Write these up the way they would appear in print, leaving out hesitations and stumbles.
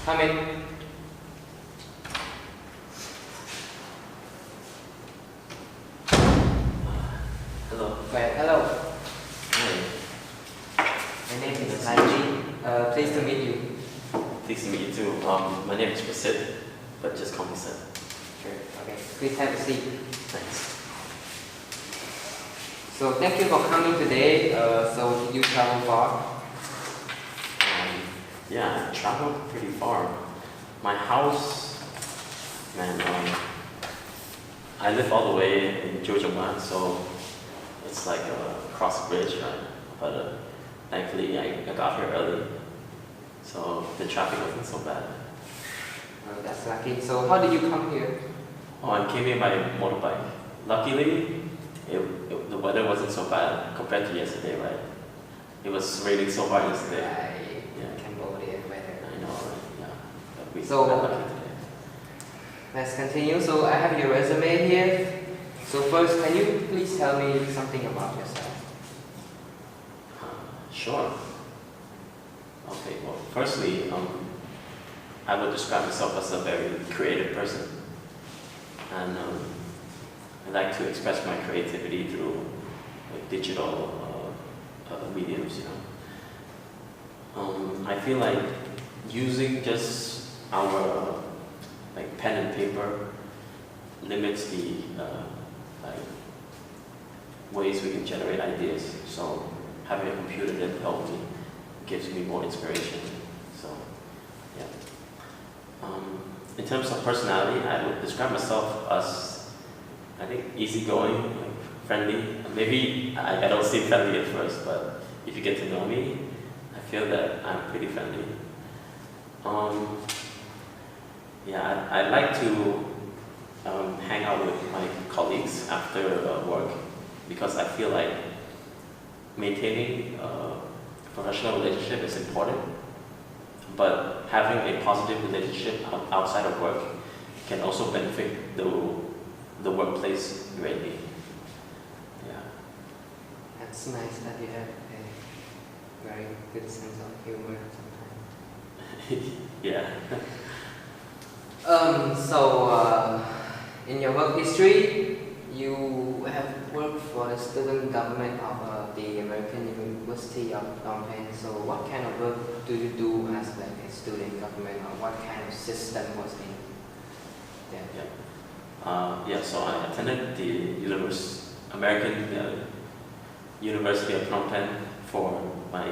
Come in. Hello. Well, hello. Hi. My name is Sanji. Pleased to meet you. Pleased to meet you too. My name is Prasid, but just call me Sid. Sure. Okay. Please have a seat. Thanks. So thank you for coming today. So did you travel far? Yeah, I traveled pretty far. My house, man, I live all the way in Georgia, so it's like across the bridge, right? But thankfully I got here early, so the traffic wasn't so bad. That's lucky. So how did you come here? Oh, I came here by motorbike. Luckily, the weather wasn't so bad compared to yesterday, right? It was raining so hard yesterday. Cambodia weather. I know, right? Yeah. But we So- got lucky today. Let's continue. So I have your resume here. So first, can you please tell me something about yourself? Sure. Okay, well, firstly, I would describe myself as a very creative person. And I like to express my creativity through like, digital mediums, you know. I feel like using just our like pen and paper limits the like ways we can generate ideas. So having a computer that helps me gives me more inspiration. So yeah. In terms of personality, I would describe myself as I think easygoing, like friendly. Maybe I don't seem friendly at first, but if you get to know me, I feel that I'm pretty friendly. Yeah, I like to hang out with my colleagues after work because I feel like maintaining a professional relationship is important, but having a positive relationship outside of work can also benefit the workplace greatly. Yeah. That's nice that you have a very good sense of humor sometimes. Yeah. In your work history, you have worked for the student government of the American University of Phnom Penh. So what kind of work do you do as like a student government, or what kind of system was in there? Yeah, so I attended the American University of Phnom Penh for my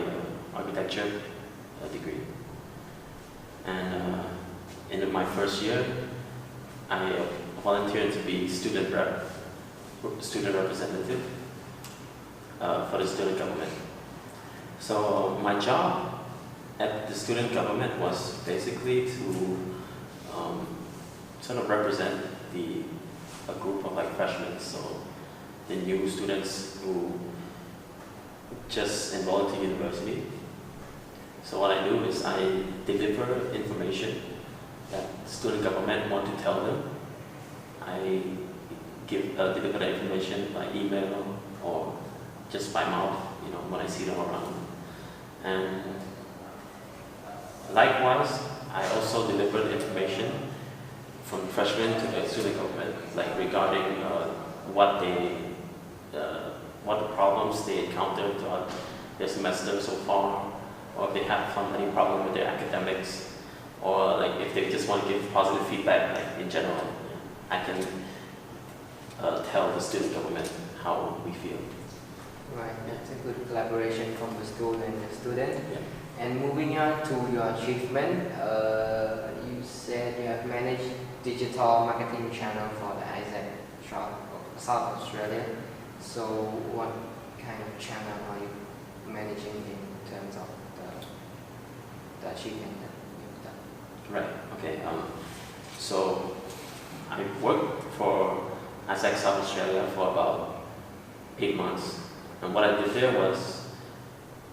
architecture degree. And in my first year, I volunteered to be student representative for the student government. So my job at the student government was basically to sort of represent a group of like freshmen, so the new students who just enrolled to university. So what I do is I deliver information that student government want to tell them. I deliver the information by email or just by mouth, you know, when I see them around. And likewise, I also deliver the information from freshmen to the student government, like regarding what the problems they encountered throughout their semester so far, or if they have found any problem with their academics, or like if they just want to give positive feedback, like in general, I can tell the student government how we feel. Right, that's a good collaboration from the school and the student. Yeah. And moving on to your achievement, you said you have managed digital marketing channel for the Isaac South Australia. So what kind of channel are you managing in terms of the achievement that you've done? Right. Okay. So I worked for Isaac South Australia for about 8 months, and what I did there was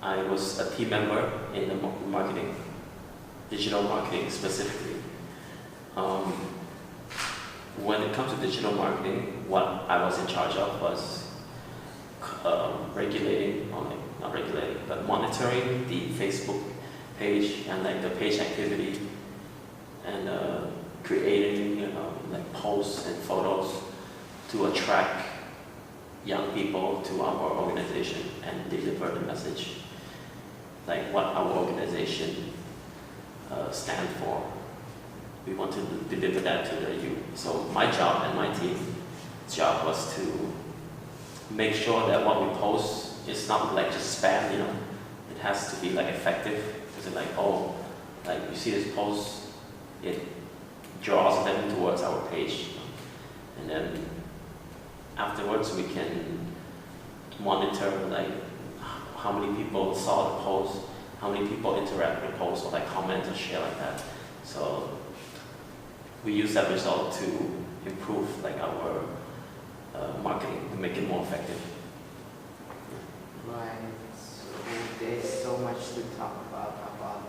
I was a team member in the marketing, digital marketing specifically. When it comes to digital marketing, what I was in charge of was not regulating, but monitoring the Facebook page and like the page activity and creating like posts and photos to attract young people to our organization and deliver the message, like what our organization stand for. We want to deliver that to the youth. So my job and my team's job was to make sure that what we post is not like just spam, you know. It has to be like effective. It's like, oh, like you see this post, it draws them towards our page, and then afterwards we can monitor like how many people saw the post, how many people interact with the post or like comment or share like that. So we use that result to improve like our marketing, to make it more effective. Right. So there's so much to talk about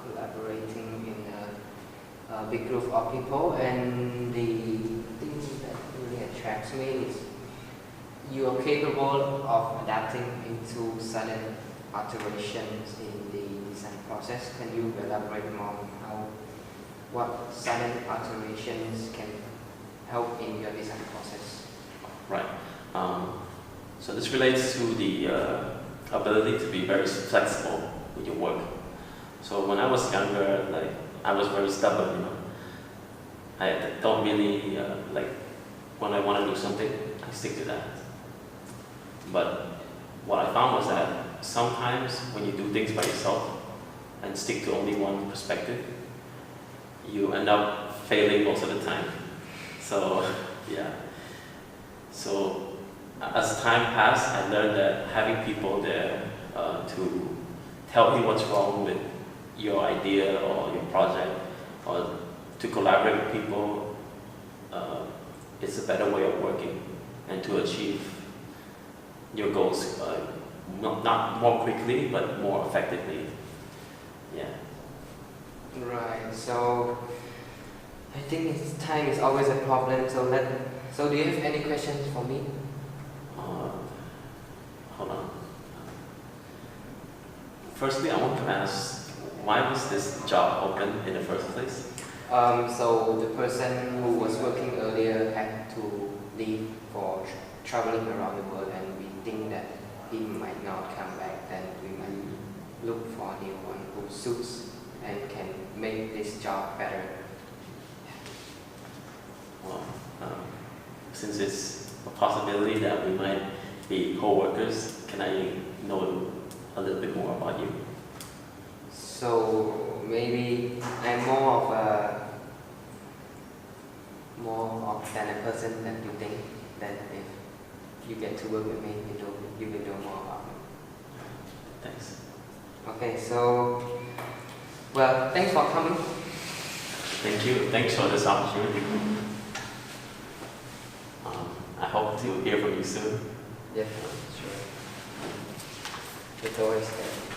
collaborating in a big group of people, and the thing that really attracts me is you are capable of adapting into sudden alterations in the design process. Can you elaborate more on what sudden alterations can help in your design process? Right. So this relates to the ability to be very flexible with your work. So when I was younger, like I was very stubborn, you know. I don't really like when I want to do something, I stick to that. But what I found was that sometimes when you do things by yourself and stick to only one perspective, you end up failing most of the time. So yeah. So as time passed, I learned that having people there to tell you what's wrong with your idea or your project, or to collaborate with people, is a better way of working and to achieve your goals, not more quickly, but more effectively. Yeah. Right. So I think time is always a problem. So do you have any questions for me? Hold on. Firstly, I want to ask, why was this job open in the first place? So the person who was working earlier had to leave for traveling around the world, and we think that he might not come back. Then we might look for a new one who suits and can make this job better. Well, since it's a possibility that we might be co-workers, can I know a little bit more about you? So maybe I'm more than a person that you think. That if you get to work with me, you will know more about me. Thanks. Okay, so well, thanks for coming. Thank you. Thanks for this opportunity. I hope to hear from you soon. Yeah, sure. It's always there.